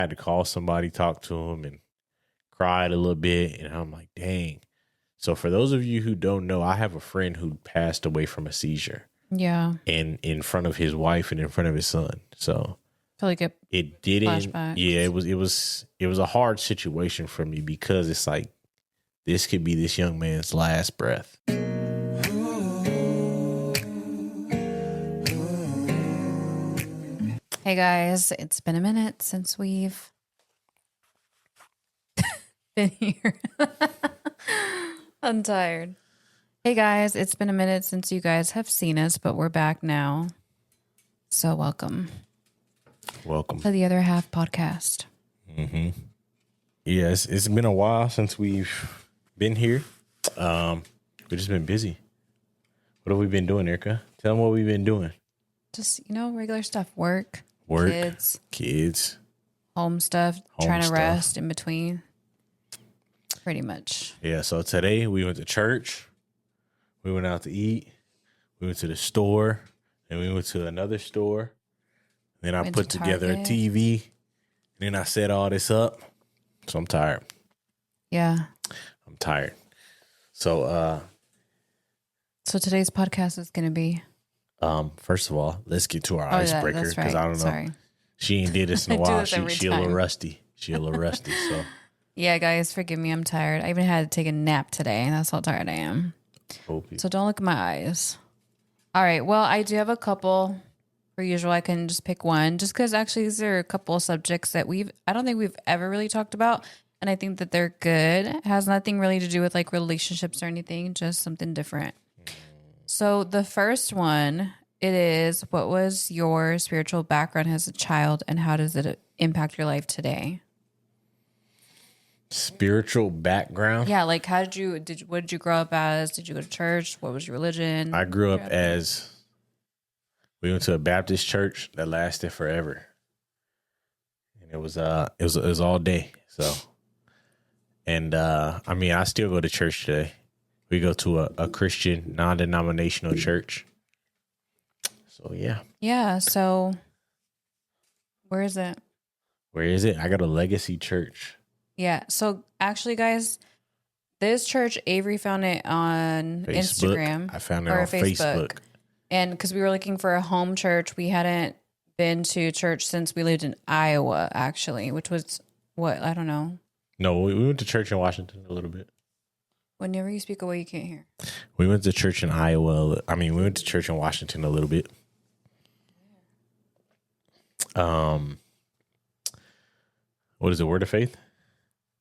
I had to call somebody, talk to him, and cried a little bit. And I'm like, dang. So for those of you who don't know, I have a friend who passed away from a seizure. Yeah. And in front of his wife and in front of his son. So I feel like it didn't. flashbacks. Yeah, it was a hard situation for me because it's like this could be this young man's last breath. Hey guys, it's been a minute since we've been here. I'm tired. Hey guys, it's been a minute since you guys have seen us, but we're back now. So welcome. Welcome to the Other Half podcast. Mm-hmm. Yes, it's been a while since we've been here. We've just been busy. What have we been doing, Erica? Tell them what we've been doing. Just, regular stuff. Work, kids, home stuff, trying to rest in between. Pretty much. Yeah, so today we went to church. We went out to eat. We went to the store. And we went to another store. Then I put together a TV. And then I set all this up. So I'm tired. Yeah. I'm tired. So today's podcast is going to be... first of all, let's get to our icebreaker. Because I don't know. Sorry. She ain't did this in a while. She a little rusty. So... Yeah, guys, forgive me. I'm tired. I even had to take a nap today. That's how tired I am. So don't look at my eyes. All right. Well, I do have a couple. Per usual, I can just pick one. Just because actually these are a couple of subjects that I don't think we've ever really talked about. And I think that they're good. It has nothing really to do with like relationships or anything. Just something different. So the first one, it is, what was your spiritual background as a child and how does it impact your life today? Spiritual background? Yeah, like what did you grow up as? Did you go to church? What was your religion? I grew up we went to a Baptist church that lasted forever. And it was all day. So, and I still go to church today. We go to a Christian non-denominational church. So, yeah. Yeah, so where is it? I got a Legacy Church. Yeah. So actually, guys, this church, Avery found it on Instagram. I found it on Facebook. And because we were looking for a home church, we hadn't been to church since we lived in Iowa, actually, which was what? I don't know. No, we went to church in Washington a little bit. Whenever you speak away, you can't hear. We went to church in Iowa. We went to church in Washington a little bit. What is it? Word of Faith?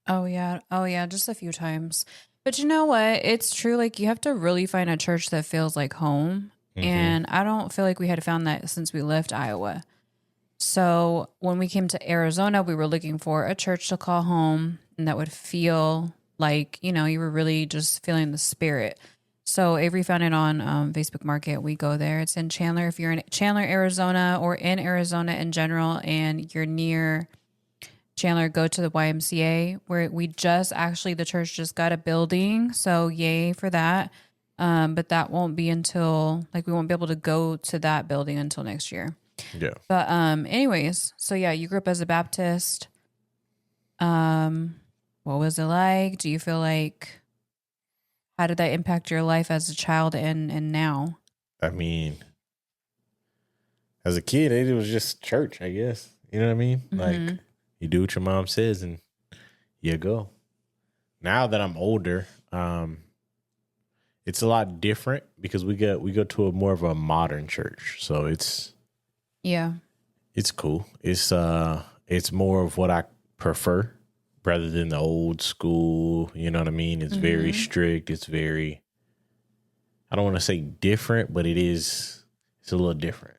Oh, yeah. Just a few times. But you know what? It's true. Like, you have to really find a church that feels like home. Mm-hmm. And I don't feel like we had found that since we left Iowa. So when we came to Arizona, we were looking for a church to call home and that would feel like, you were really just feeling the spirit. So Avery found it on Facebook Market. We go there. It's in Chandler. If you're in Chandler, Arizona, or in Arizona in general, and you're near Chandler, go to the YMCA, where the church just got a building. So yay for that. But that won't be until, we won't be able to go to that building until next year. Yeah. But anyways, so yeah, you grew up as a Baptist. What was it like? Do you feel like, how did that impact your life as a child and now? As a kid, it was just church, I guess. You know what I mean? Mm-hmm. Like, you do what your mom says and you go. Now that I'm older, it's a lot different because we go to a more of a modern church. So it's cool. It's more of what I prefer rather than the old school. You know what I mean? It's very strict. It's very, I don't want to say different, but it's a little different.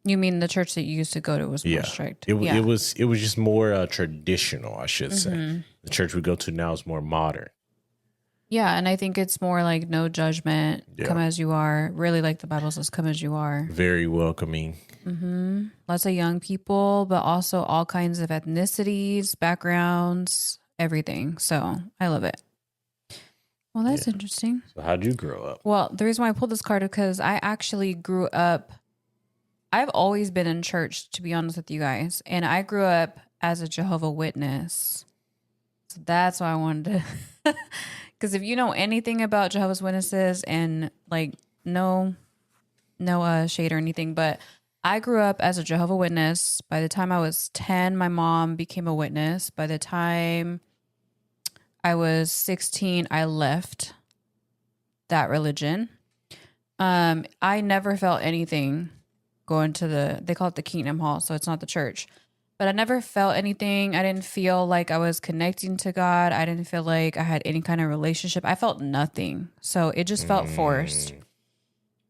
You mean the church that you used to go to was more strict? It was just more traditional, I should say. The church we go to now is more modern. Yeah, and I think it's more like no judgment, come as you are. Really, like the Bible says, come as you are. Very welcoming. Mm-hmm. Lots of young people, but also all kinds of ethnicities, backgrounds, everything. So I love it. Well, that's interesting. So how'd you grow up? Well, the reason why I pulled this card is because I actually grew up. I've always been in church, to be honest with you guys. And I grew up as a Jehovah Witness. So that's why I wanted to, because if you know anything about Jehovah's Witnesses, and like no shade or anything, but I grew up as a Jehovah Witness. By the time I was 10, my mom became a witness. By the time I was 16, I left that religion. I never felt anything going to they call it the Kingdom Hall, so it's not the church. But I never felt anything. I didn't feel like I was connecting to God. I didn't feel like I had any kind of relationship. I felt nothing. So it just felt forced.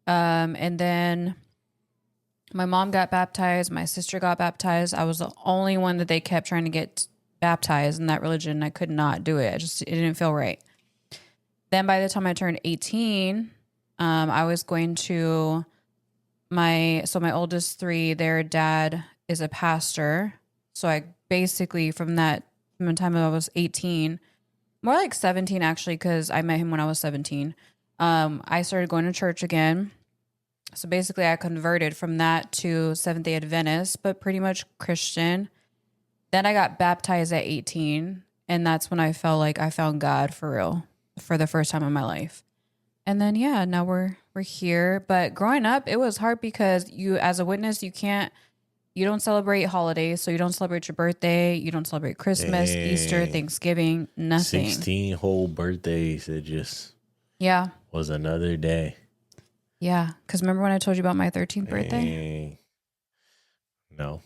And then my mom got baptized. My sister got baptized. I was the only one that they kept trying to get baptized in that religion. I could not do it. It didn't feel right. Then by the time I turned 18, I was going to my oldest three, their dad is a pastor. So I basically, from the time I was 18, more like 17 actually, because I met him when I was 17, I started going to church again. So basically I converted from that to Seventh-day Adventist, but pretty much Christian. Then I got baptized at 18, and that's when I felt like I found God for real for the first time in my life. And then, yeah, now we're here. But growing up, it was hard because you, as a witness, you don't celebrate holidays. So you don't celebrate your birthday. You don't celebrate Christmas, Easter, Thanksgiving, nothing. 16 whole birthdays. It just yeah was another day. Yeah. Because remember when I told you about my 13th birthday? No.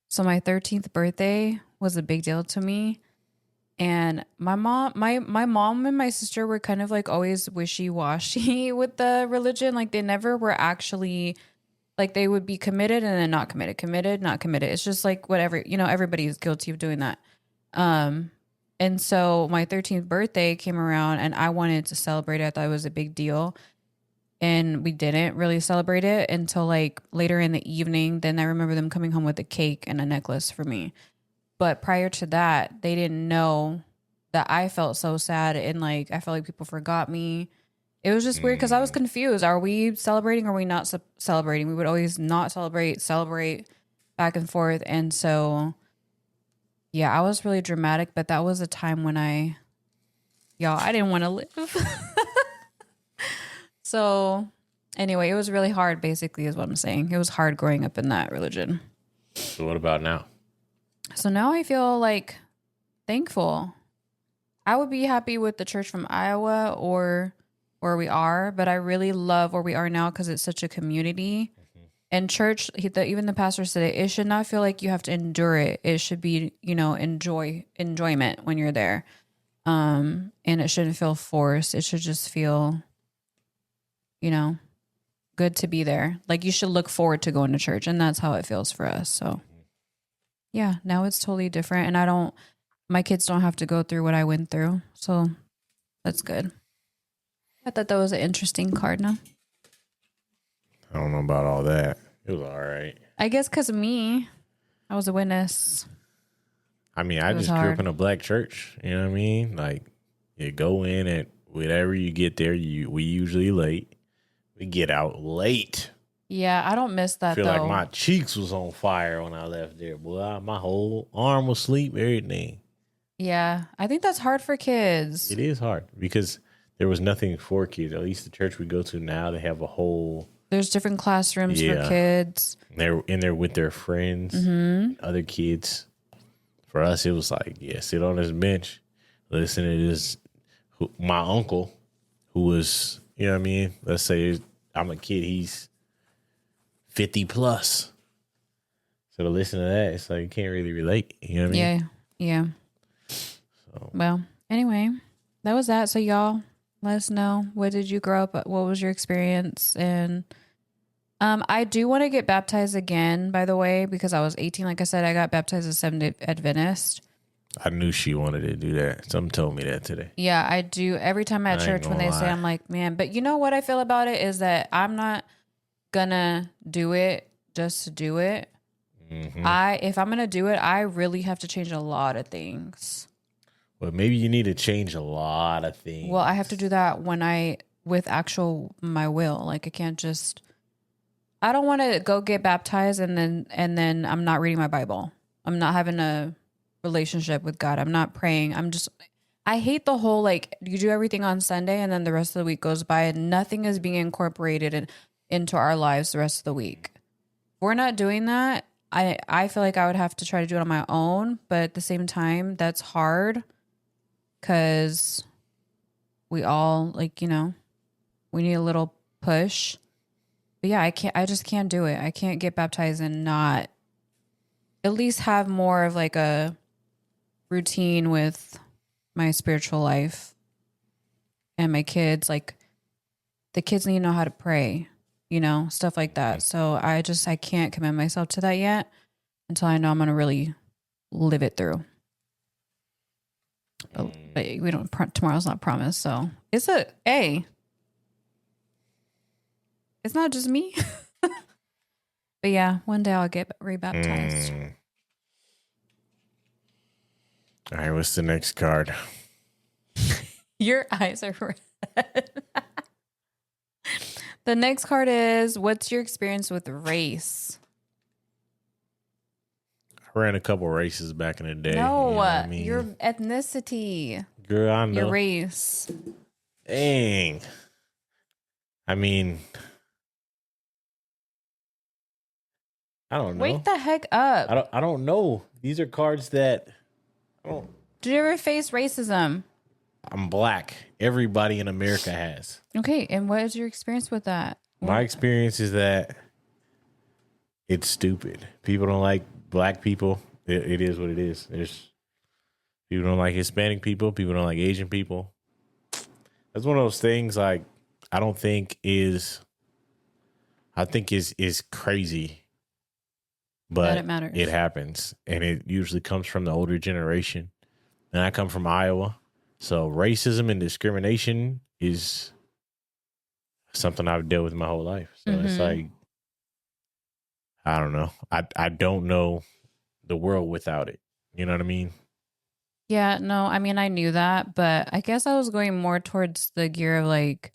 So my 13th birthday was a big deal to me. And my mom and my sister were kind of like always wishy-washy with the religion. Like they never were actually, like they would be committed and then not committed, committed, not committed. It's just like whatever, everybody's guilty of doing that. And so my 13th birthday came around and I wanted to celebrate it. I thought it was a big deal. And we didn't really celebrate it until like later in the evening. Then I remember them coming home with a cake and a necklace for me. But prior to that, they didn't know that I felt so sad. And like, I felt like people forgot me. It was just weird because I was confused. Are we celebrating or are we not celebrating? We would always not celebrate back and forth. And so, yeah, I was really dramatic. But that was a time when I didn't want to live. So anyway, it was really hard, basically, is what I'm saying. It was hard growing up in that religion. So what about now? So now I feel like thankful. I would be happy with the church from Iowa or where we are, but I really love where we are now because it's such a community. Mm-hmm. And church, even the pastor said it should not feel like you have to endure it. It should be, enjoyment when you're there. And it shouldn't feel forced. It should just feel, good to be there. Like you should look forward to going to church, and that's how it feels for us. So yeah, now it's totally different, and my kids don't have to go through what I went through. So that's good. I thought that was an interesting card now. I don't know about all that. It was all right. I guess because of me, I was a witness. I mean, I just grew up in a black church. You know what I mean? Like, you go in and whatever you get there, we usually late. We get out late. Yeah, I don't miss that, I feel like my cheeks was on fire when I left there. Boy, my whole arm was asleep, everything. Yeah, I think that's hard for kids. It is hard because there was nothing for kids. At least the church we go to now, they have a whole... There's different classrooms for kids. They're in there with their friends, other kids. For us, it was like, sit on this bench, listen to this. My uncle, who was, you know what I mean? Let's say I'm a kid, he's 50 plus. So to listen to that, it's like you can't really relate. You know what I mean? Yeah. So. Well, anyway, that was that. So y'all, let us know. What did you grow up? What was your experience? And I do want to get baptized again, by the way, because I was 18. Like I said, I got baptized as Seventh-day Adventist. I knew she wanted to do that. Someone told me that today. Yeah, I do. Every time at church when they say, I'm like, man. But you know what I feel about it is that I'm not gonna do it just to do it. Mm-hmm. If I'm gonna do it, I really have to change a lot of things. Well, maybe you need to change a lot of things. Well, I have to do that with my will. Like I can't just. I don't want to go get baptized and then I'm not reading my Bible. I'm not having a relationship with God. I'm not praying. I hate the whole, like, you do everything on Sunday and then the rest of the week goes by and nothing is being incorporated into our lives the rest of the week. If we're not doing that, I feel like I would have to try to do it on my own. But at the same time, that's hard because we all, like, you know, we need a little push. But yeah, I just can't do it. I can't get baptized and not at least have more of like a routine with my spiritual life and my kids. Like, the kids need to know how to pray, you know, stuff like that. So I can't commit myself to that yet until I know I'm going to really live it through. But we don't, tomorrow's not promised. So it's it's not just me. But yeah, one day I'll get rebaptized. All right, what's the next card? Your eyes are red. The next card is, what's your experience with race? I ran a couple races back in the day. No, you know what I mean? Your ethnicity. Girl, I know. Your race. Dang. I mean, I don't know. Wake the heck up. I don't know. These are cards that Did you ever face racism? I'm black. Everybody in America has. Okay, and what is your experience with that? My experience is that it's stupid. People don't like black people. It is what it is. People don't like Hispanic people. People don't like Asian people. That's one of those things, like, I think is crazy. But it matters. It happens. And it usually comes from the older generation. And I come from Iowa. So racism and discrimination is something I've dealt with my whole life. So it's like, I don't know. I don't know the world without it. You know what I mean? Yeah, no, I mean, I knew that, but I guess I was going more towards the gear of like,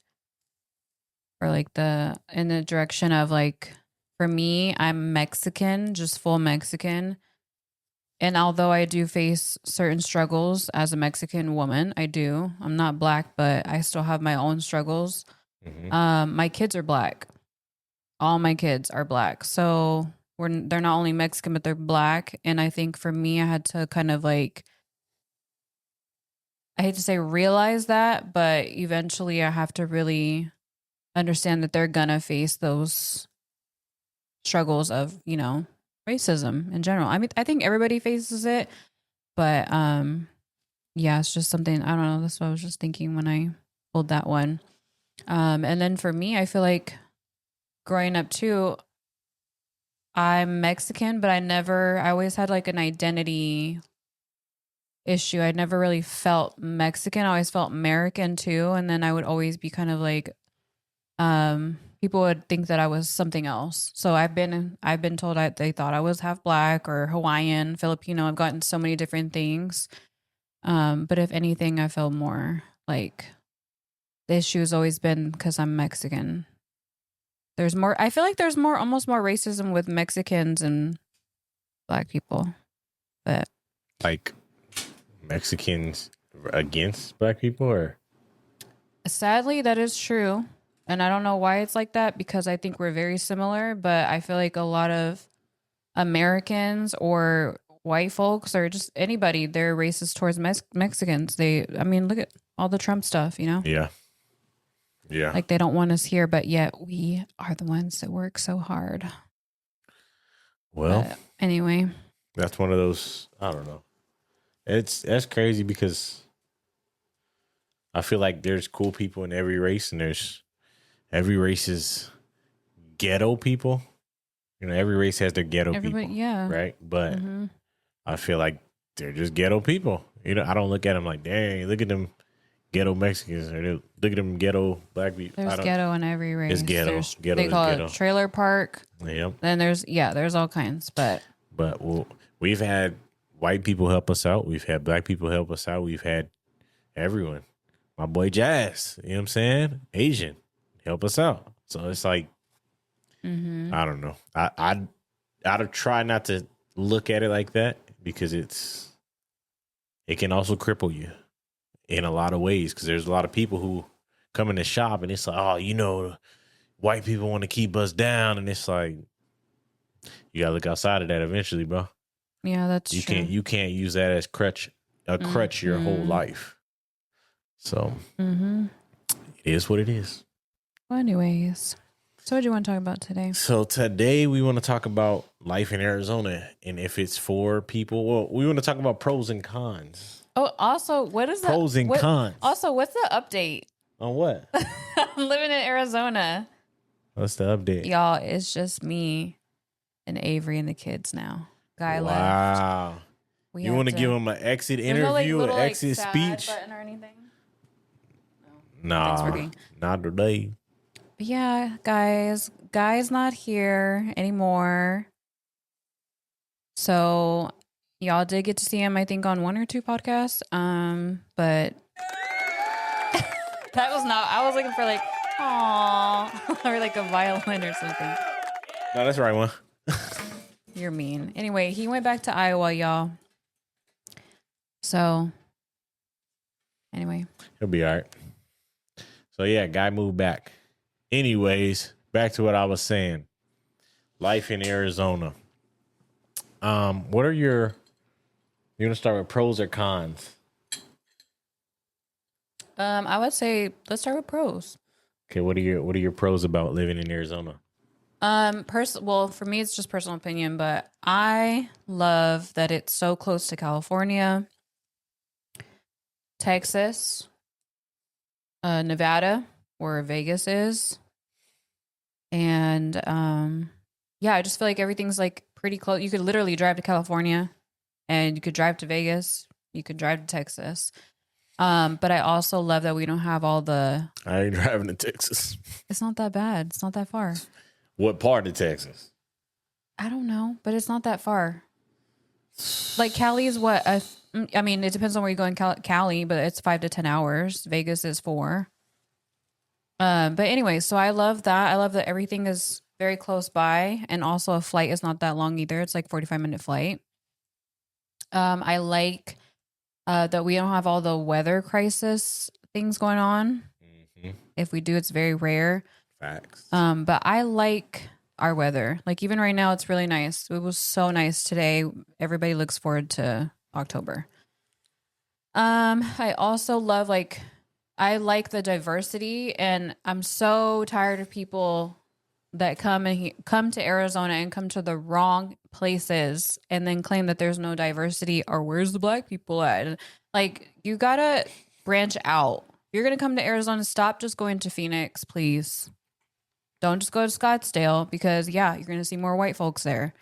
or like in the direction of like, for me, I'm Mexican, just full Mexican. And although I do face certain struggles as a Mexican woman, I'm not black, but I still have my own struggles. My kids are black. All my kids are black. So they're not only Mexican, but they're black. And I think for me, I had to kind of like, I hate to say realize that, but eventually I have to really understand that they're gonna face those struggles of, you know, racism in general. I mean, I think everybody faces it, but yeah, it's just something, I don't know, that's what I was just thinking when I pulled that one. And then for me, I feel like growing up too, I'm Mexican, but I always had like an identity issue. I never really felt Mexican. I always felt American too. And then I would always be kind of like, people would think that I was something else. So I've been told they thought I was half black or Hawaiian, Filipino. I've gotten so many different things. But if anything, I feel more like the issue has always been because I'm Mexican. I feel like there's almost more racism with Mexicans and black people. But like Mexicans against black people, or? Sadly, that is true. And I don't know why it's like that, because I think we're very similar, but I feel like a lot of Americans or white folks or just anybody, they're racist towards Mexicans. Look at all the Trump stuff, you know? Yeah. Yeah. Like they don't want us here, but yet we are the ones that work so hard. Well, but anyway, that's one of those, I don't know. That's crazy because I feel like there's cool people in every race, and every race is ghetto people. You know, every race has their ghetto people. Yeah. Right? But I feel like they're just ghetto people. You know, I don't look at them like, dang, look at them ghetto Mexicans, or look at them ghetto black people. There's ghetto in every race. It's ghetto. They call it trailer park. Yep. Then there's all kinds. But we've had white people help us out. We've had black people help us out. We've had everyone. My boy Jazz, you know what I'm saying? Asian, help us out. So it's like, I don't know. I'd try not to look at it like that because it can also cripple you in a lot of ways. Because there's a lot of people who come in the shop and it's like, oh, white people want to keep us down, and it's like you gotta look outside of that eventually, bro. Yeah, that's true. You can't use that as crutch your whole life. So it is what it is. Well, anyways, so what do you want to talk about today? So today we want to talk about life in Arizona and if it's for people. Well, we want to talk about pros and cons. Oh, also, what is pros and cons? Also, what's the update on what? Living in Arizona. What's the update, y'all? It's just me and Avery and the kids now. Guy left. Wow. You want to give him an exit interview, an exit speech? Button or anything? No. Nah, not today. But yeah, guys. Guy's not here anymore. So y'all did get to see him, I think, on 1 or 2 podcasts. But that was not. I was looking for like, aww, or like a violin or something. No, that's the right one. You're mean. Anyway, he went back to Iowa, y'all. So, anyway. He'll be all right. So, yeah, guy moved back. Anyways, back to what I was saying. Life in Arizona. What are you're going to start with pros or cons? I would say let's start with pros. Okay, what are your pros about living in Arizona? Well, for me, it's just personal opinion, but I love that it's so close to California, Texas, Nevada, where Vegas is. And, yeah, I just feel like everything's like pretty close. You could literally drive to California and you could drive to Vegas. You could drive to Texas. But I also love that we don't have all the... I ain't driving to Texas. It's not that bad. It's not that far. What part of Texas? I don't know, but it's not that far. Like Cali is what? I mean, it depends on where you go in Cali, but it's 5 to 10 hours. Vegas is 4. But anyway, so I love that. I love that everything is very close by, and also a flight is not that long either. It's like 45-minute flight. I like that we don't have all the weather crisis things going on. Mm-hmm. If we do, it's very rare. Facts. But I like our weather. Like even right now, it's really nice. It was so nice today. Everybody looks forward to October. I also love I like the diversity, and I'm so tired of people that come to Arizona and come to the wrong places and then claim that there's no diversity or where's the black people at? Like you gotta branch out. If you're gonna come to Arizona, stop just going to Phoenix, please. Don't just go to Scottsdale because, yeah, you're going to see more white folks there.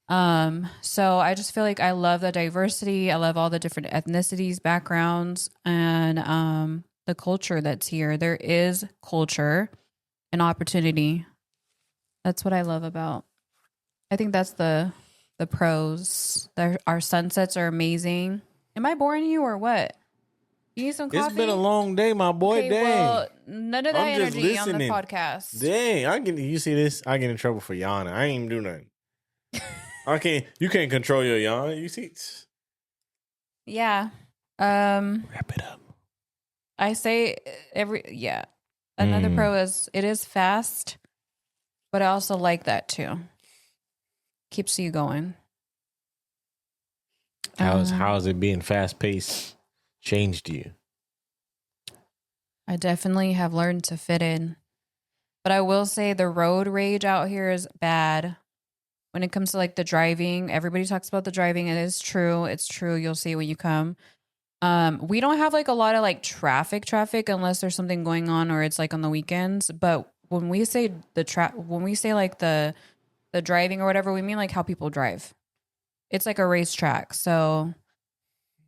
So I just feel like I love the diversity. I love all the different ethnicities, backgrounds, and the culture that's here. There is culture and opportunity. That's what I love about. I think that's the pros. Our sunsets are amazing. Am I boring you or what? You need some coffee? It's been a long day, my boy. Okay, dang. Well, none of that energy on the podcast. Dang, you see this? I get in trouble for yawning. I ain't even do nothing. You can't control your yawn. You see? Yeah. Wrap it up. I say Another pro is it is fast, but I also like that too. Keeps you going. How's it being fast paced? Changed you? I definitely have learned to fit in, but I will say the road rage out here is bad when it comes to like the driving. Everybody talks about the driving. It is true. It's true. You'll see when you come. We don't have like a lot of like traffic unless there's something going on or it's like on the weekends. But when we say like the driving or whatever, we mean like how people drive. It's like a racetrack. So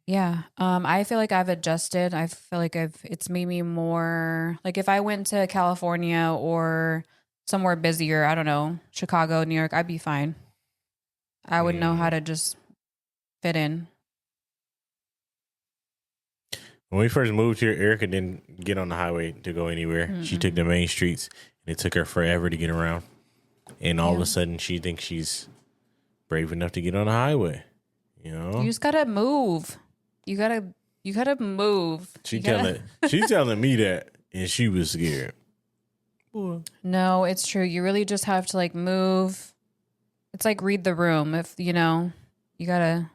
yeah, I feel like I've adjusted. I feel like it's made me more like if I went to California or somewhere busier, I don't know, Chicago, New York, I'd be fine. I would know how to just fit in. When we first moved here, Erica didn't get on the highway to go anywhere. Mm-hmm. She took the main streets, and it took her forever to get around. And all of a sudden, she thinks she's brave enough to get on the highway. You know, you just gotta move. You gotta move. She's telling me that, and she was scared. Boy. No, it's true. You really just have to like move. It's like read the room. If you know, you gotta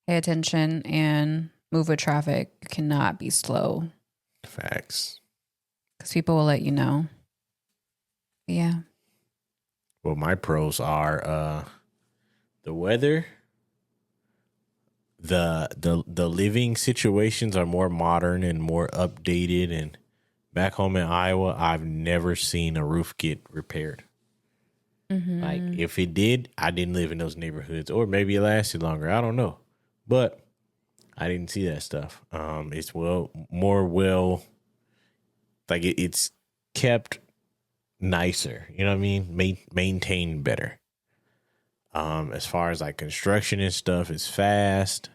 pay attention and move with traffic. You cannot be slow. Facts. Because people will let you know. Yeah. Well, my pros are the weather. The living situations are more modern and more updated. And back home in Iowa, I've never seen a roof get repaired. Mm-hmm. Like if it did, I didn't live in those neighborhoods, or maybe it lasted longer. I don't know, but I didn't see that stuff. It's it's kept nicer. You know what I mean? Maintained better. As far as like construction and stuff, it's fast.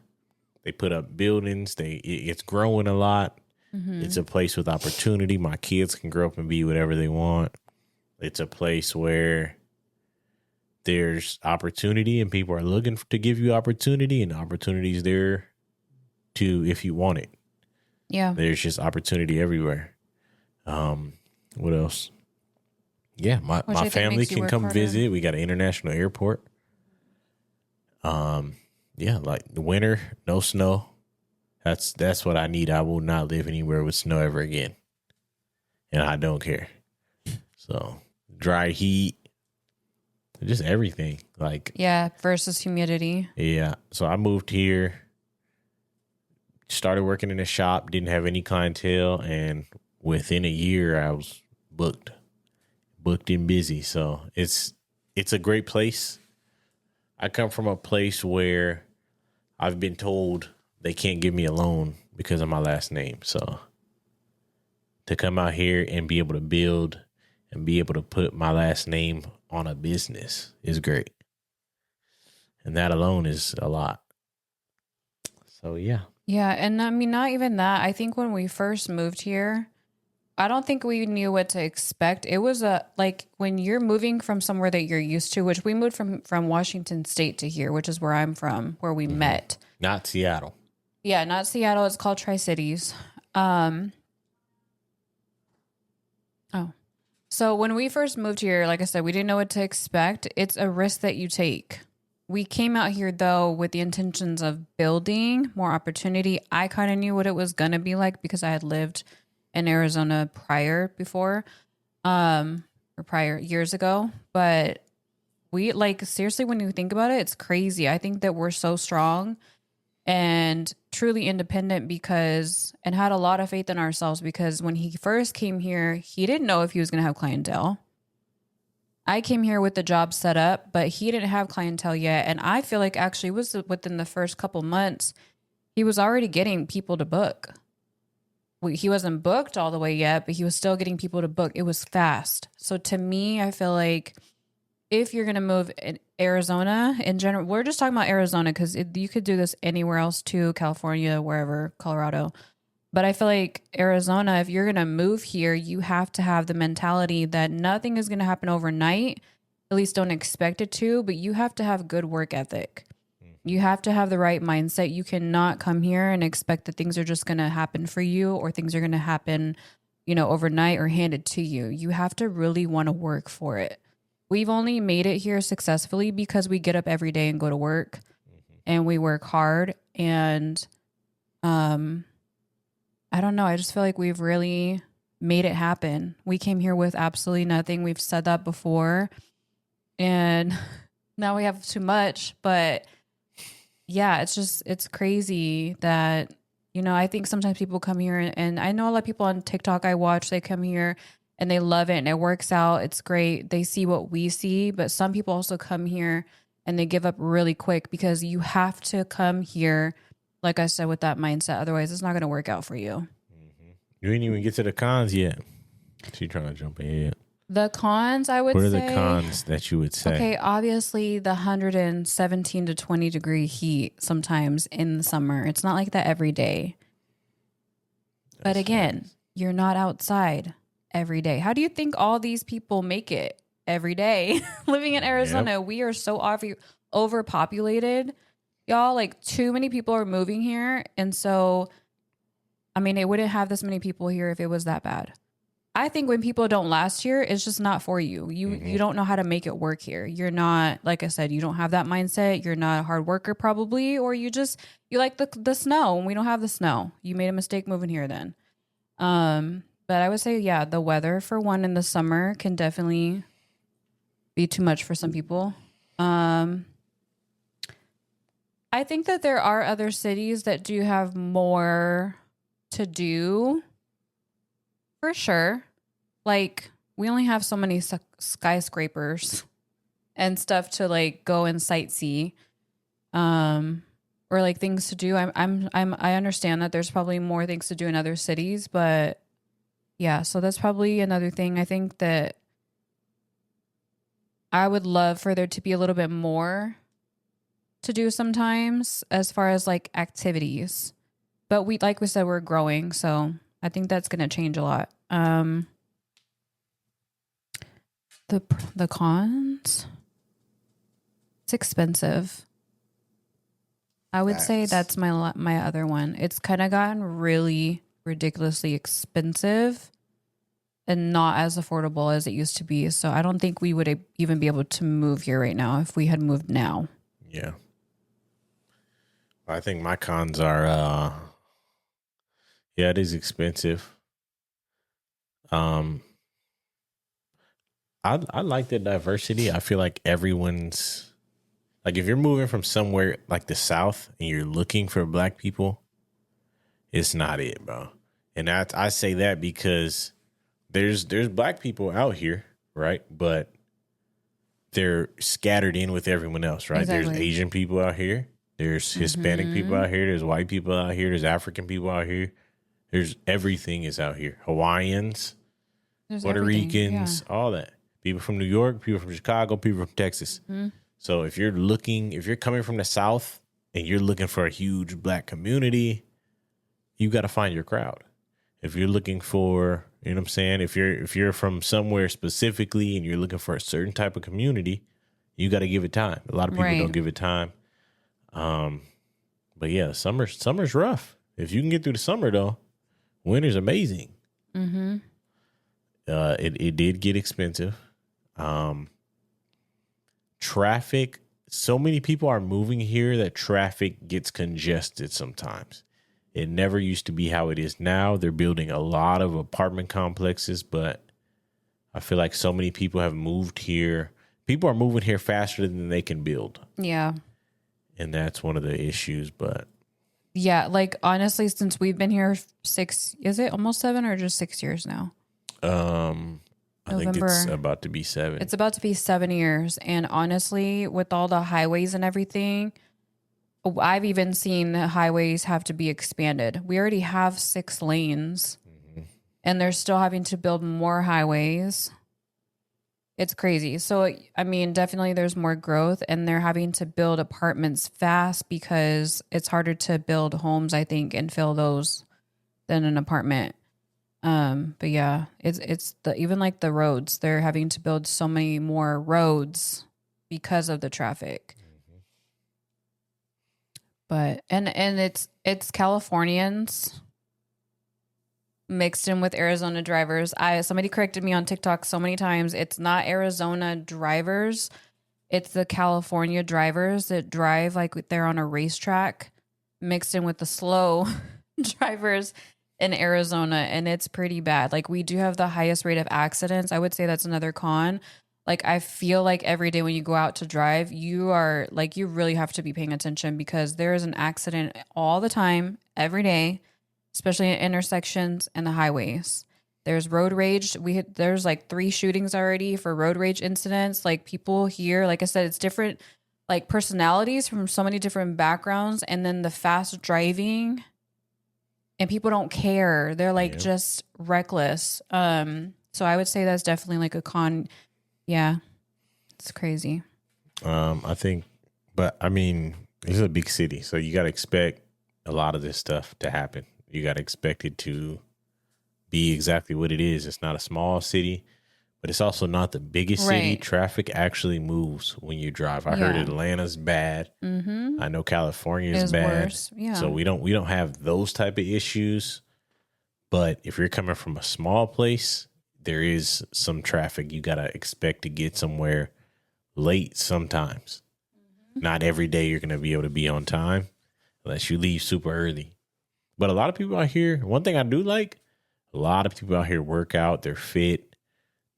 They put up buildings. It's growing a lot. Mm-hmm. It's a place with opportunity. My kids can grow up and be whatever they want. It's a place where there's opportunity and people are looking to give you opportunity, and the opportunity is there to if you want it. Yeah. There's just opportunity everywhere. What else? Yeah, my family can come visit. We got an international airport. Yeah, like the winter, no snow. That's what I need. I will not live anywhere with snow ever again. And I don't care. So dry heat, just everything. Like versus humidity. Yeah. So I moved here, started working in a shop, didn't have any clientele, and within a year I was booked and busy. So it's a great place. I come from a place where I've been told they can't give me a loan because of my last name. So to come out here and be able to build and be able to put my last name on a business is great. And that alone is a lot. So, yeah. Yeah. And I mean, not even that. I think when we first moved here, I don't think we knew what to expect. It was like when you're moving from somewhere that you're used to, which we moved from Washington State to here, which is where I'm from, where we met. Not Seattle. Yeah, not Seattle. It's called Tri-Cities. So when we first moved here, like I said, we didn't know what to expect. It's a risk that you take. We came out here, though, with the intentions of building more opportunity. I kind of knew what it was going to be like because I had lived in Arizona prior years ago. But we seriously, when you think about it, it's crazy. I think that we're so strong and truly independent and had a lot of faith in ourselves, because when he first came here, he didn't know if he was going to have clientele. I came here with the job set up, but he didn't have clientele yet. And I feel like actually it was within the first couple months, he was already getting people to book. He wasn't booked all the way yet, but he was still getting people to book. It was fast. So to me, I feel like if you're going to move in Arizona in general, we're just talking about Arizona because you could do this anywhere else too, California, wherever, Colorado. But I feel like Arizona, if you're going to move here, you have to have the mentality that nothing is going to happen overnight. At least don't expect it to, but you have to have good work ethic. You have to have the right mindset. You cannot come here and expect that things are just going to happen for you or things are going to happen, overnight or handed to you. You have to really want to work for it. We've only made it here successfully because we get up every day and go to work and we work hard. And I don't know. I just feel like we've really made it happen. We came here with absolutely nothing. We've said that before. And now we have too much, but yeah, it's crazy that, I think sometimes people come here and I know a lot of people on TikTok I watch, they come here and they love it and it works out. It's great. They see what we see, but some people also come here and they give up really quick because you have to come here, like I said, with that mindset. Otherwise, it's not going to work out for you. Mm-hmm. You didn't even get to the cons yet. She's trying to jump ahead. The cons, I would say. What are the cons that you would say? Okay, obviously the 117 to 20 degree heat sometimes in the summer. It's not like that every day. But again, you're not outside every day. How do you think all these people make it every day living in Arizona? Yep. We are so overpopulated, y'all. Like too many people are moving here. And so, I mean, it wouldn't have this many people here if it was that bad. I think when people don't last here, it's just not for you. You don't know how to make it work here. You're not, like I said, you don't have that mindset. You're not a hard worker probably, or you like the snow, and we don't have the snow. You made a mistake moving here then. But I would say, yeah, the weather for one in the summer can definitely be too much for some people. I think that there are other cities that do have more to do. For sure. Like, we only have so many skyscrapers and stuff to like go and sightsee, or like things to do. I understand that there's probably more things to do in other cities, but yeah, so that's probably another thing. I think that I would love for there to be a little bit more to do sometimes as far as like activities, but like we said, we're growing, so I think that's going to change a lot. The cons, it's expensive. I would say that's my other one. It's kind of gotten really ridiculously expensive and not as affordable as it used to be. So I don't think we would even be able to move here right now if we had moved now. Yeah. I think my cons are, yeah, it is expensive. I like the diversity. I feel like everyone's like, if you're moving from somewhere like the South and you're looking for black people, it's not it, bro. And I say that because there's black people out here, right? But they're scattered in with everyone else, right? Exactly. There's Asian people out here. There's Hispanic people out here. There's white people out here. There's African people out here. There's everything is out here. Hawaiians, Puerto Ricans, all that. People from New York, people from Chicago, people from Texas. Mm-hmm. So if you're coming from the South and you're looking for a huge black community, you got to find your crowd. If you're looking for, you know what I'm saying? If you're from somewhere specifically and you're looking for a certain type of community, you got to give it time. A lot of people don't give it time. But yeah, summer's rough. If you can get through the summer though, winter's amazing. Mm-hmm. It did get expensive. Traffic. So many people are moving here that traffic gets congested sometimes. It never used to be how it is now. They're building a lot of apartment complexes, but I feel like so many people have moved here. People are moving here faster than they can build. Yeah. And that's one of the issues, but. Yeah, like honestly, since we've been here is it almost 7 or just 6 years now? I think it's about to be 7. It's about to be 7 years. And honestly, with all the highways and everything, I've even seen the highways have to be expanded. We already have 6 lanes, and they're still having to build more highways. It's crazy. So, I mean, definitely there's more growth, and they're having to build apartments fast because it's harder to build homes, I think, and fill those than an apartment. But yeah, it's even like the roads, they're having to build so many more roads because of the traffic. But and it's Californians mixed in with Arizona drivers. Somebody corrected me on TikTok so many times. It's not Arizona drivers. It's the California drivers that drive like they're on a racetrack, mixed in with the slow drivers in Arizona, and it's pretty bad. Like, we do have the highest rate of accidents. I would say that's another con. Like, I feel like every day when you go out to drive, you really have to be paying attention because there is an accident all the time, every day, especially at intersections and the highways. There's road rage. There's like 3 shootings already for road rage incidents. Like, people here, like I said, it's different, like personalities from so many different backgrounds, and then the fast driving, and people don't care. They're like just reckless. So I would say that's definitely like a con. Yeah, it's crazy. I think, but I mean, it's a big city, so you got to expect a lot of this stuff to happen. You got to expect it to be exactly what it is. It's not a small city, but it's also not the biggest city. Traffic actually moves when you drive. I heard Atlanta's bad. I know California is bad. Worse. Yeah. So we don't have those type of issues. But if you're coming from a small place, there is some traffic. You gotta expect to get somewhere late sometimes. Not every day you're gonna be able to be on time unless you leave super early. But a lot of people out here, one thing I do like, a lot of people out here work out, they're fit,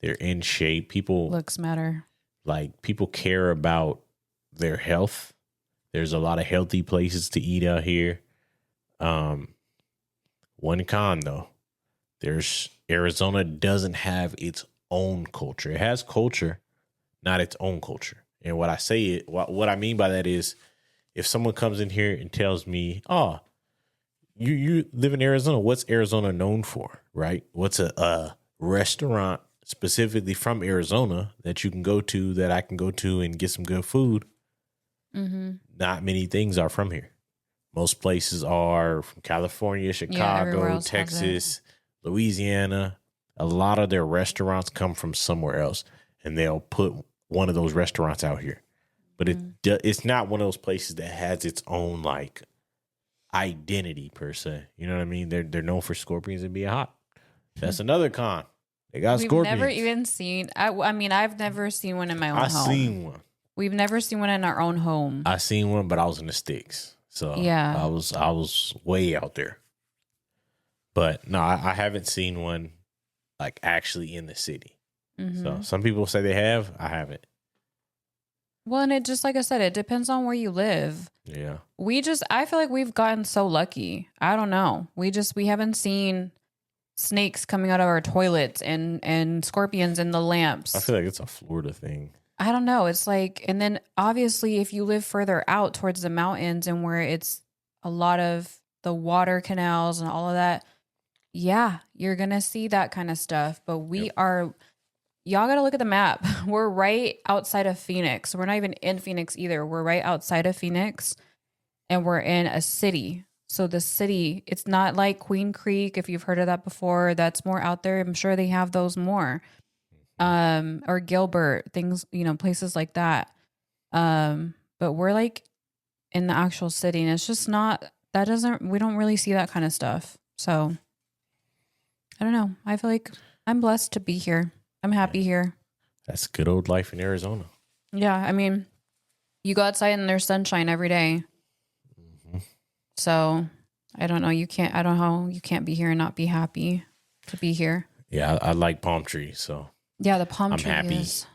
they're in shape. People looks matter. Like people care about their health. There's a lot of healthy places to eat out here. One con though, Arizona doesn't have its own culture. It has culture, not its own culture. And what I mean by that is, if someone comes in here and tells me, "Oh, you live in Arizona. What's Arizona known for?" Right? What's a restaurant specifically from Arizona that you can go to, that I can go to and get some good food? Not many things are from here. Most places are from California, Chicago, Texas, Louisiana. A lot of their restaurants come from somewhere else, and they'll put one of those restaurants out here. But it's not one of those places that has its own like identity per se. You know what I mean? They're known for scorpions and being hot. That's another con. They got scorpions. We've never even seen. I mean, I've never seen one in my own home. I seen one. We've never seen one in our own home. I seen one, but I was in the sticks. So yeah, I was way out there. But no, I haven't seen one like actually in the city. So some people say they have. I haven't. Well, and it just, like I said, it depends on where you live. Yeah. I feel like we've gotten so lucky. I don't know. We haven't seen snakes coming out of our toilets and scorpions in the lamps. I feel like it's a Florida thing. I don't know. It's like, and then obviously if you live further out towards the mountains and where it's a lot of the water canals and all of that, yeah, you're going to see that kind of stuff. But y'all got to look at the map. We're right outside of Phoenix. We're not even in Phoenix either. We're right outside of Phoenix and we're in a city. So the city, it's not like Queen Creek. If you've heard of that before, that's more out there. I'm sure they have those more. Or Gilbert, things, places like that. But we're like in the actual city and it's just we don't really see that kind of stuff. So I don't know. I feel like I'm blessed to be here. I'm happy here. That's good old life in Arizona. Yeah. I mean, you go outside and there's sunshine every day. So I don't know. I don't know how you can't be here and not be happy to be here. Yeah. I like palm trees. So yeah, the palm trees.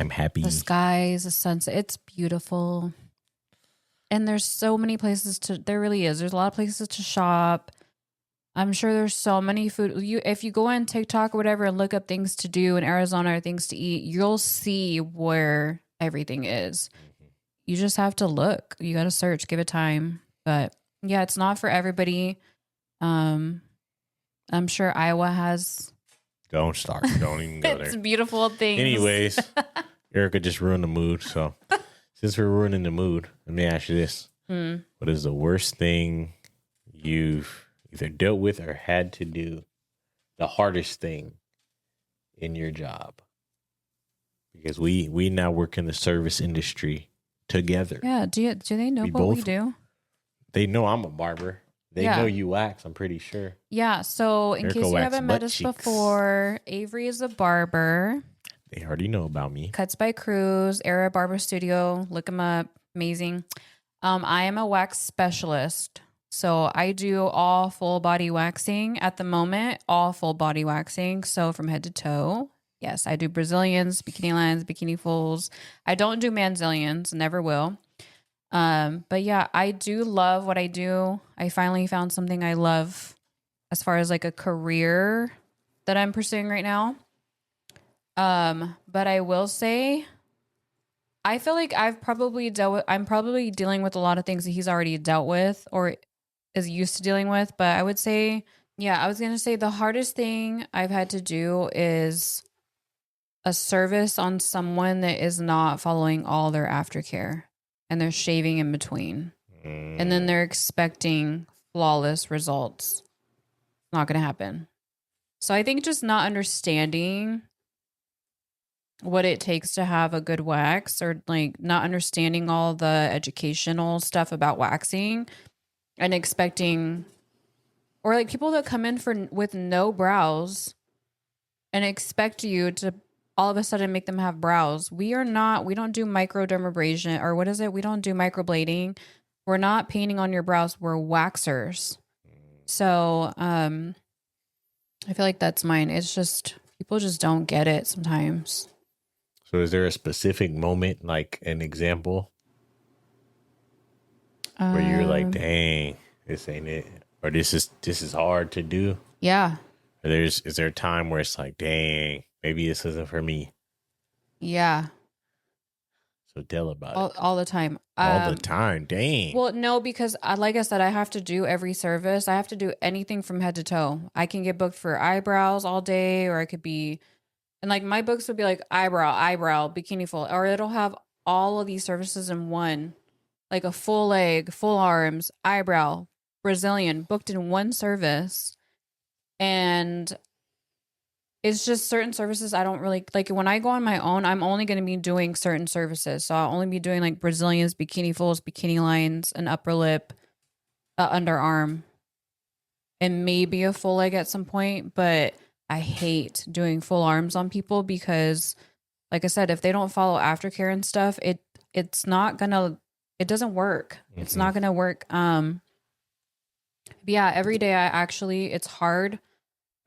I'm happy. The skies, the sunset. It's beautiful. And there's so many places there really is. There's a lot of places to shop. I'm sure there's so many food. If you go on TikTok or whatever and look up things to do in Arizona or things to eat, you'll see where everything is. You just have to look. You got to search, give it time. But yeah, it's not for everybody. I'm sure Iowa has. Don't start. Don't even go there. It's beautiful things. Anyways, Erica just ruined the mood. So since we're ruining the mood, let me ask you this. What is the worst thing you've either dealt with or had to do, the hardest thing in your job? Because we now work in the service industry together. Yeah. Do they know what we do? They know I'm a barber. They know you wax, I'm pretty sure. Yeah. So in case you haven't met us before, Avery is a barber. They already know about me. Cuts by Cruze, Era Barber Studio. Look him up. Amazing. I am a wax specialist. So I do all full body waxing at the moment, all full body waxing. So from head to toe. Yes, I do Brazilians, bikini lines, bikini fulls. I don't do manzillions, never will. But yeah, I do love what I do. I finally found something I love as far as like a career that I'm pursuing right now. But I will say, I feel like I'm probably dealing with a lot of things that he's already dealt with or is used to dealing with. But I would say, yeah, I was going to say the hardest thing I've had to do is a service on someone that is not following all their aftercare. And they're shaving in between. And then they're expecting flawless results. Not going to happen. So I think just not understanding what it takes to have a good wax, or like not understanding all the educational stuff about waxing and expecting, or like people that come in with no brows and expect you to all of a sudden make them have brows. We don't do microdermabrasion, or what is it? We don't do microblading. We're not painting on your brows. We're waxers. So, I feel like that's mine. It's just, people just don't get it sometimes. So is there a specific moment, like an example, where you're like, dang, this ain't it, or this is hard to do? Yeah. Or is there a time where it's like, dang, maybe this isn't for me? Yeah. So tell about it. All the time. All the time. Dang. Well, no, because like I said, I have to do every service. I have to do anything from head to toe. I can get booked for eyebrows all day, or I could be, and like my books would be like eyebrow, bikini full, or it'll have all of these services in one, like a full leg, full arms, eyebrow, Brazilian, booked in one service. And it's just certain services I don't really like. When I go on my own, I'm only going to be doing certain services. So I'll only be doing like Brazilians, bikini fulls, bikini lines, an upper lip, underarm, and maybe a full leg at some point. But I hate doing full arms on people because, like I said, if they don't follow aftercare and stuff, it doesn't work. Mm-hmm. It's not gonna work. But yeah, every day it's hard.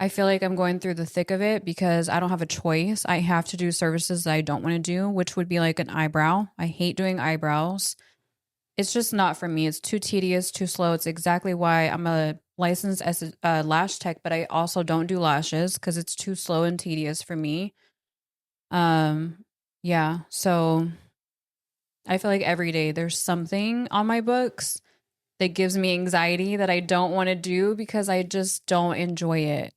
I feel like I'm going through the thick of it because I don't have a choice. I have to do services that I don't want to do, which would be like an eyebrow. I hate doing eyebrows. It's just not for me. It's too tedious, too slow. It's exactly why I'm a licensed as a lash tech, but I also don't do lashes because it's too slow and tedious for me. Yeah. So I feel like every day there's something on my books that gives me anxiety that I don't want to do because I just don't enjoy it.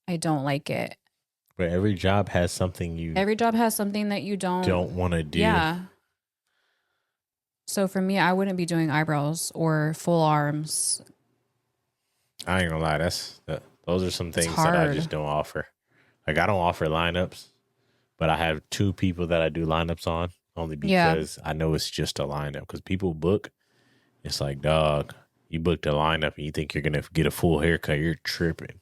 I don't like it. But every job has something that you don't want to do. Yeah. So for me, I wouldn't be doing eyebrows or full arms. I ain't gonna lie. Those are some things that I just don't offer. Like, I don't offer lineups, but I have 2 people that I do lineups on only because I know it's just a lineup. Because people book, it's like, dog, you booked a lineup and you think you're gonna get a full haircut, you're tripping.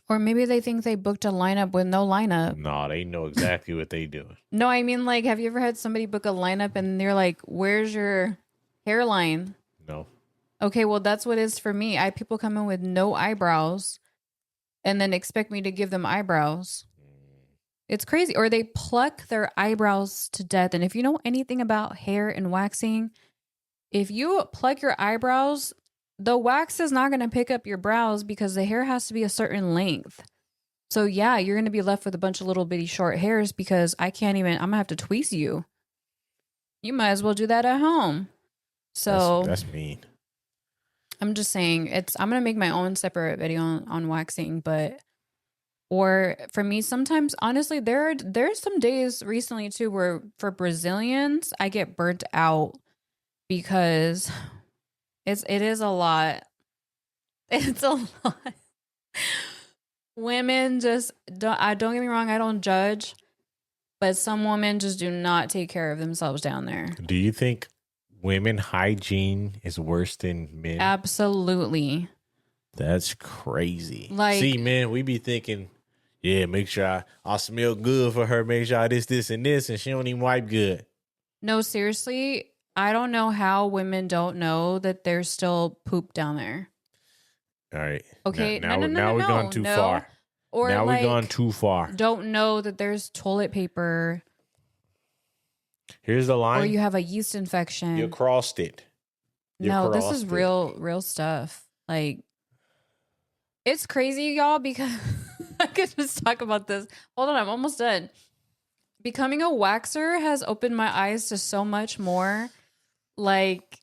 Or maybe they think they booked a lineup with no lineup. No, they know exactly what they doing. No, I mean, like, have you ever had somebody book a lineup and they're like, where's your hairline? No. Okay, well, that's what it is for me. People come in with no eyebrows and then expect me to give them eyebrows. It's crazy. Or they pluck their eyebrows to death. And if you know anything about hair and waxing, if you pluck your eyebrows, the wax is not going to pick up your brows because the hair has to be a certain length. So yeah, you're going to be left with a bunch of little bitty short hairs because I'm going to have to tweeze you. You might as well do that at home. So that's mean. I'm just saying I'm going to make my own separate video on waxing, or for me, sometimes, honestly, there's some days recently too, where for Brazilians, I get burnt out because it is a lot. It's a lot. Women just don't get me wrong. I don't judge, but some women just do not take care of themselves down there. Do you think women hygiene is worse than men? Absolutely. That's crazy. Like, see, man, we be thinking, yeah, make sure I smell good for her. Make sure I this, and this, and she don't even wipe good. No, seriously. I don't know how women don't know that there's still poop down there. All right. Okay. Now we've gone too far. Or now we've gone too far. Don't know that there's toilet paper. Here's the line. Or you have a yeast infection. You crossed it. This is real stuff. Like, it's crazy, y'all, because I could just talk about this. Hold on, I'm almost done. Becoming a waxer has opened my eyes to so much more. Like,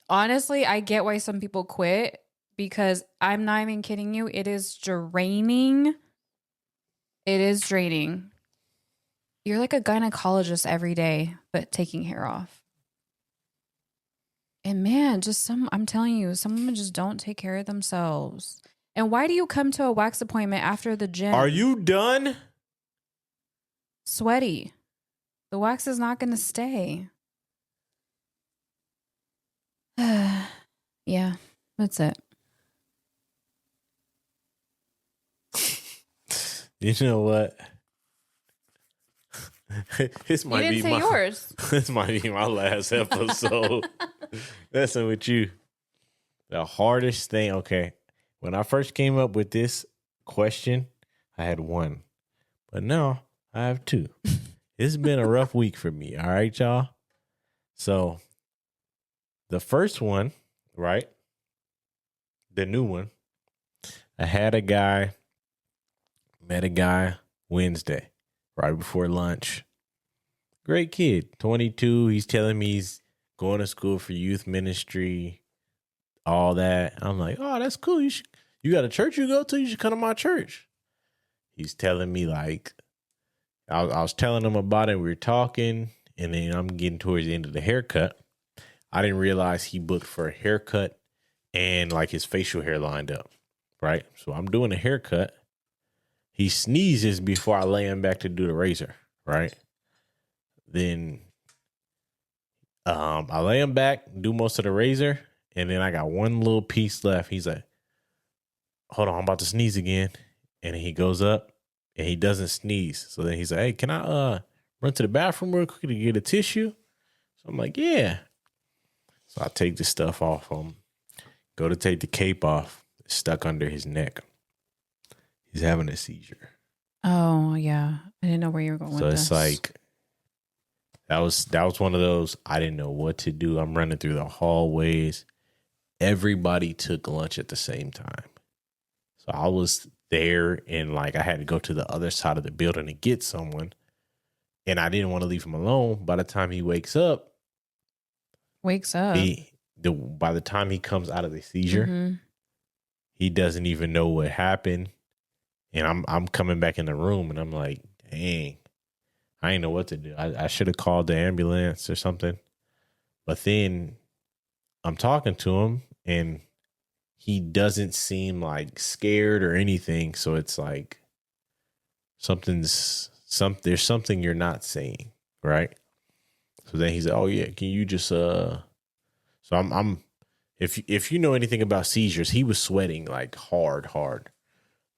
honestly, I get why some people quit because I'm not even kidding you. It is draining. It is draining. You're like a gynecologist every day, but taking hair off. And man, I'm telling you, some women just don't take care of themselves. And why do you come to a wax appointment after the gym? Are you done? sweaty. The wax is not going to stay. Yeah, that's it. You know what? This might You didn't say yours. This might be my last episode. Messing with you. The hardest thing, okay. When I first came up with this question, I had one. But now I have two. It's been a rough week for me. All right, y'all. So the first one, right? The new one. I had met a guy Wednesday, right before lunch. Great kid, 22. He's telling me he's going to school for youth ministry, all that. I'm like, oh, that's cool. You got a church you go to? You should come to my church. He's telling me like, I was telling him about it. We were talking, and then I'm getting towards the end of the haircut. I didn't realize he booked for a haircut and like his facial hair lined up, right? So I'm doing a haircut. He sneezes before I lay him back to do the razor, right? Then I lay him back, do most of the razor, and then I got one little piece left. He's like, hold on, I'm about to sneeze again. And he goes up and he doesn't sneeze. So then he's like, hey, can I run to the bathroom real quick to get a tissue? So I'm like, yeah. So I take the stuff off him, go to take the cape off, it's stuck under his neck. He's having a seizure. Oh, yeah. I didn't know where you were going with this. So it's like, that was one of those, I didn't know what to do. I'm running through the hallways. Everybody took lunch at the same time. So I was there and like I had to go to the other side of the building to get someone. And I didn't want to leave him alone. By the time he wakes up. By the time he comes out of the seizure, he doesn't even know what happened. And I'm coming back in the room and I'm like, dang, I didn't know what to do. I should have called the ambulance or something. But then I'm talking to him and he doesn't seem like scared or anything. So it's like there's something you're not saying, right? So then he's like, oh yeah, can you just so I'm if you know anything about seizures, he was sweating like hard.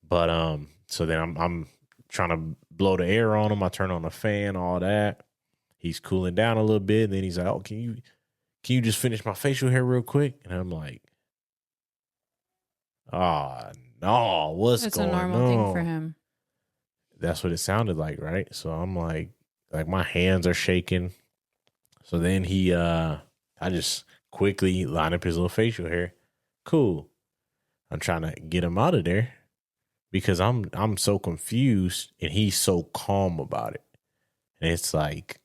But so then I'm trying to blow the air on him. I turn on the fan, all that. He's cooling down a little bit. And then he's like, oh, can you just finish my facial hair real quick? And I'm like, oh no, what's going on? It's a normal thing for him. That's what it sounded like, right? So I'm like my hands are shaking. So then I just quickly line up his little facial hair. Cool. I'm trying to get him out of there because I'm so confused and he's so calm about it. And it's like,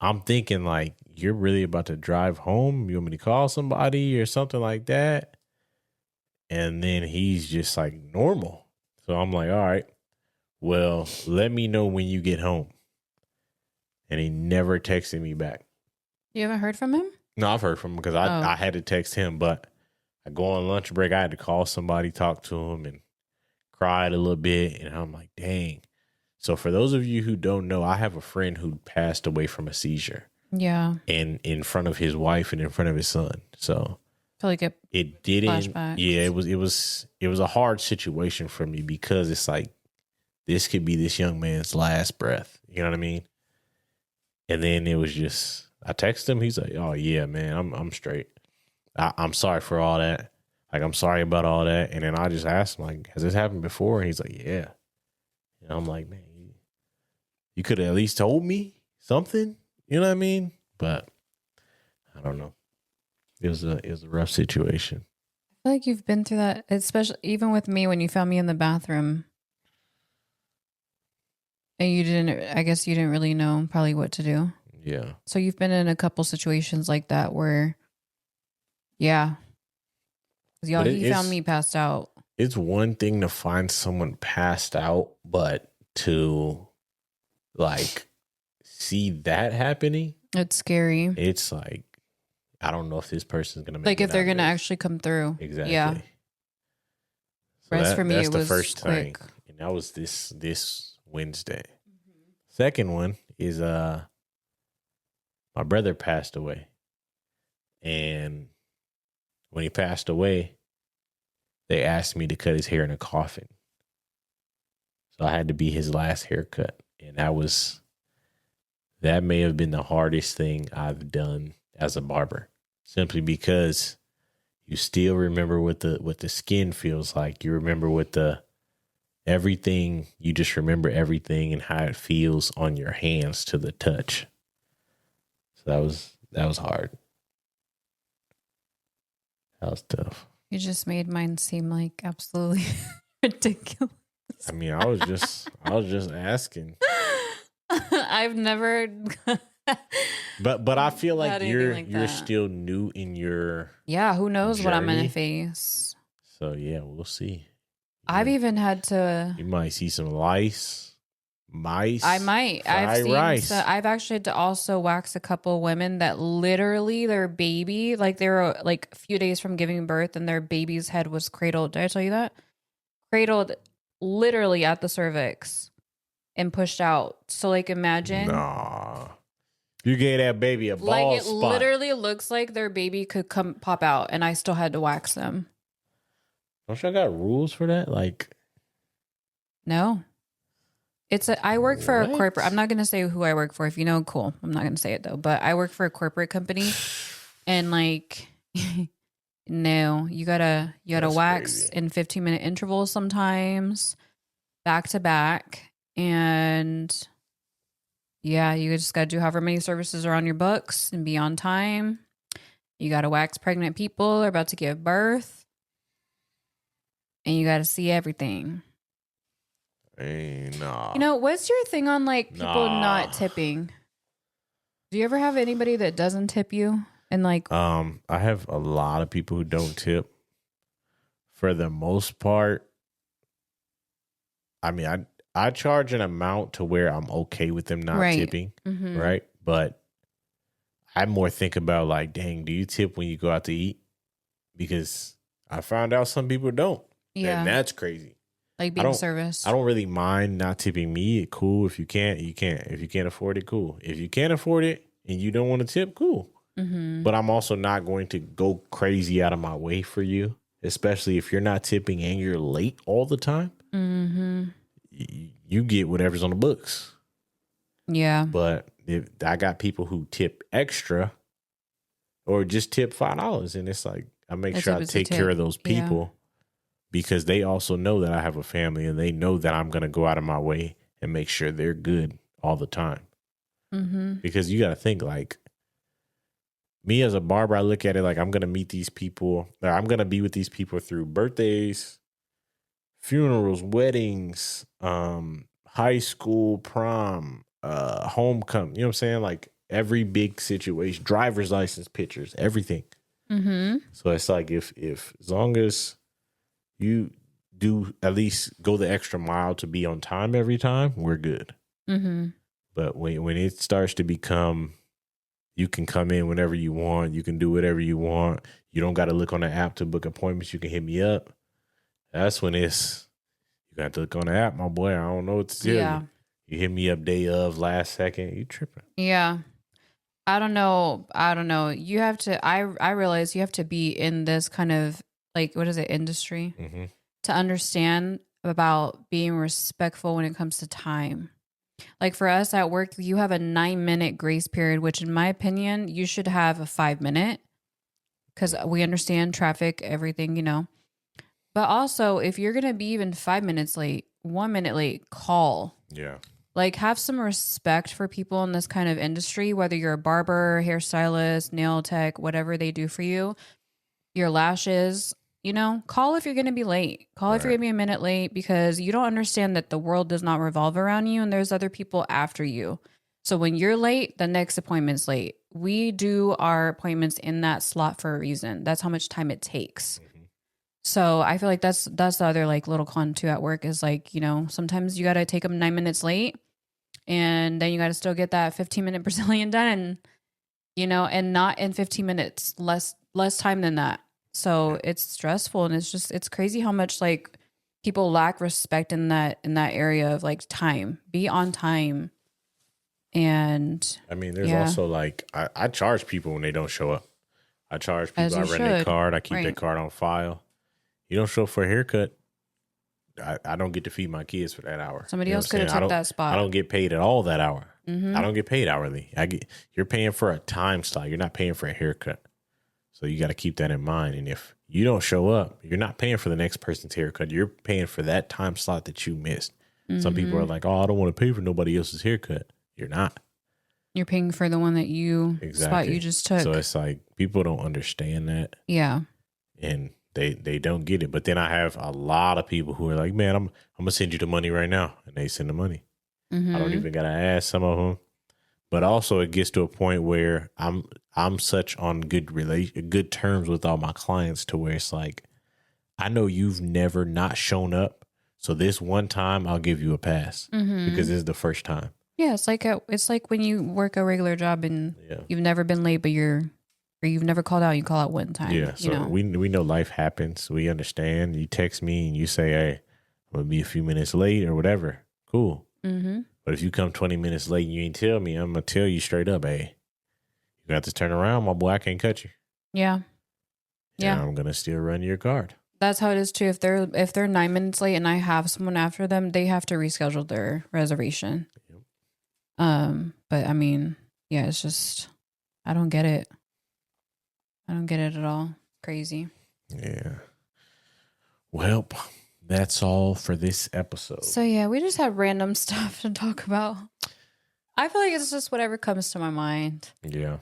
I'm thinking like, you're really about to drive home? You want me to call somebody or something like that? And then he's just like normal. So I'm like, all right, well, let me know when you get home. And he never texted me back. You haven't heard from him? No, I've heard from him because I had to text him, but I go on lunch break. I had to call somebody, talk to him, and cried a little bit. And I'm like, dang. So for those of you who don't know, I have a friend who passed away from a seizure. Yeah. And in front of his wife and in front of his son. So I feel like it didn't. Flashbacks. Yeah, it was a hard situation for me because it's like this could be this young man's last breath. You know what I mean? And then it was just, I texted him. He's like, "Oh yeah, man, I'm straight. I'm sorry for all that. Like, I'm sorry about all that." And then I just asked him, like, "Has this happened before?" And he's like, "Yeah." And I'm like, "Man, you could have at least told me something." You know what I mean? But I don't know. It was a rough situation. I feel like you've been through that, especially even with me when you found me in the bathroom. And I guess you didn't really know probably what to do. Yeah. So you've been in a couple situations like that where, yeah. Y'all, he found me passed out. It's one thing to find someone passed out, but to like see that happening. It's scary. It's like, I don't know if this person's going to make like it if they're going to this. actually come through. Exactly. Yeah. So For me, that's it the was first quick. thing. And that was this Wednesday. Second one is my brother passed away. And when he passed away, they asked me to cut his hair in a coffin. So I had to be his last haircut. And that may have been the hardest thing I've done as a barber. Simply because you still remember what the skin feels like. You remember what everything, you just remember everything and how it feels on your hands to the touch. So that was hard. That was tough. You just made mine seem like absolutely ridiculous. I mean, I was just asking. I've never But I feel like you're that. still new in your who knows journey. what I'm gonna face. So yeah, we'll see. I've even had to. You might see some mice. I might. I've actually had to also wax a couple women that literally their baby, like they were like a few days from giving birth, and their baby's head was cradled. Did I tell you that? Cradled literally at the cervix and pushed out. So like imagine. Nah. You gave that baby a ball like it spot. literally looks like their baby could come pop out, and I still had to wax them. Don't y'all got rules for that? Like, no. I work for a What? corporate. I'm not going to say who I work for. If you know, cool. I'm not going to say it though, but I work for a corporate company, and like, no, you gotta That's wax crazy. in 15-minute intervals sometimes, back to back. And yeah, you just got to do however many services are on your books and be on time. You got to wax pregnant people who are about to give birth, and you got to see everything. Hey, nah. You know, what's your thing on like people not tipping? Do you ever have anybody that doesn't tip you? And like, I have a lot of people who don't tip. For the most part, I mean, I charge an amount to where I'm okay with them not Right. tipping, mhm. right? But I more think about like, dang, do you tip when you go out to eat? Because I found out some people don't. Yeah, And that's crazy. like being service. I don't really mind not tipping me. Cool. If you can't, you can't. If you can't afford it, cool. If you can't afford it and you don't want to tip, cool. Mm-hmm. But I'm also not going to go crazy out of my way for you, especially if you're not tipping and you're late all the time. Mm-hmm. You get whatever's on the books. Yeah. But if I got people who tip extra or just tip $5, and it's like I make sure I take care of those people because they also know that I have a family and they know that I'm going to go out of my way and make sure they're good all the time. Mm-hmm. Because you got to think like me as a barber, I look at it like I'm going to meet these people, or I'm going to be with these people through birthdays, funerals, weddings, high school, prom, homecoming. You know what I'm saying? Like every big situation, driver's license pictures, everything. Mm-hmm. So it's like if as long as you do at least go the extra mile to be on time every time, we're good. Mm-hmm. But when it starts to become, you can come in whenever you want, you can do whatever you want, you don't got to look on the app to book appointments, you can hit me up. That's when you got to look on the app, my boy. I don't know what to tell you. You hit me up day of, last second, you tripping. Yeah. I don't know. You have to, I realize you have to be in this kind of like, what is it, industry to understand about being respectful when it comes to time. Like for us at work, you have a 9-minute grace period, which in my opinion, you should have a 5-minute because we understand traffic, everything, you know. But also, if you're going to be even 5 minutes late, 1 minute late, call. Yeah. Like have some respect for people in this kind of industry, whether you're a barber, hairstylist, nail tech, whatever they do for you, your lashes, you know, call if you're going to be late. Call if you're going to be a minute late because you don't understand that the world does not revolve around you and there's other people after you. So when you're late, the next appointment's late. We do our appointments in that slot for a reason. That's how much time it takes. So I feel like that's the other like little con too at work is like, you know, sometimes you got to take them 9 minutes late and then you got to still get that 15-minute Brazilian done, you know, and not in 15 minutes, less time than that. So it's stressful and it's crazy how much like people lack respect in that area of like time. Be on time. And I mean, there's also like, I charge people when they don't show up. I charge people, I run their card, I keep their card on file. You don't show up for a haircut, I don't get to feed my kids for that hour. Somebody else could have took that spot. I don't get paid at all that hour. I don't get paid hourly. You're paying for a time slot. You're not paying for a haircut. So you got to keep that in mind. And if you don't show up, you're not paying for the next person's haircut. You're paying for that time slot that you missed. Some people are like, oh, I don't want to pay for nobody else's haircut. You're not. You're paying for the one that spot you just took. So it's like people don't understand that. Yeah. And they don't get it. But then I have a lot of people who are like, man, I'm going to send you the money right now. And they send the money. I don't even got to ask some of them. But also it gets to a point where I'm such on good terms with all my clients to where it's like, I know you've never not shown up. So this one time I'll give you a pass because this is the first time. Yeah. It's like when you work a regular job and you've never been late, but you've never called out. You call out one time. Yeah. So we know life happens. We understand. You text me and you say, hey, I'm going to be a few minutes late or whatever. Cool. But if you come 20 minutes late and you ain't tell me, I'm going to tell you straight up, hey, you got to turn around, my boy. I can't cut you. Yeah. Yeah. I'm going to still run your card. That's how it is too. If they're 9 minutes late and I have someone after them, they have to reschedule their reservation. But I mean, yeah, it's just, I don't get it. I don't get it at all. Crazy. Yeah. Well, that's all for this episode. So yeah, we just have random stuff to talk about. I feel like it's just whatever comes to my mind. Yeah.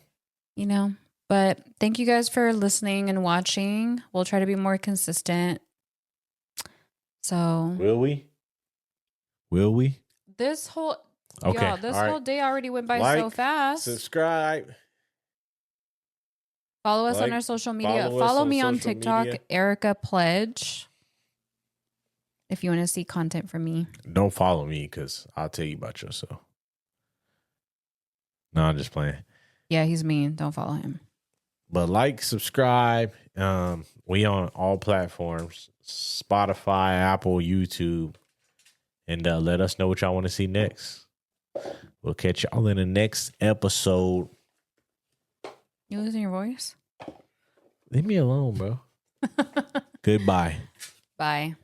But thank you guys for listening and watching. We'll try to be more consistent. So Will we? This whole okay. whole day already went by so fast. Subscribe. Follow us on our social media. Follow me on TikTok, Erica Pledge. If you want to see content from me. Don't follow me because I'll tell you about yourself. No, I'm just playing. Yeah, he's mean. Don't follow him. But subscribe. We on all platforms. Spotify, Apple, YouTube. And let us know what y'all want to see next. We'll catch y'all in the next episode. You losing your voice? Leave me alone, bro. Goodbye. Bye.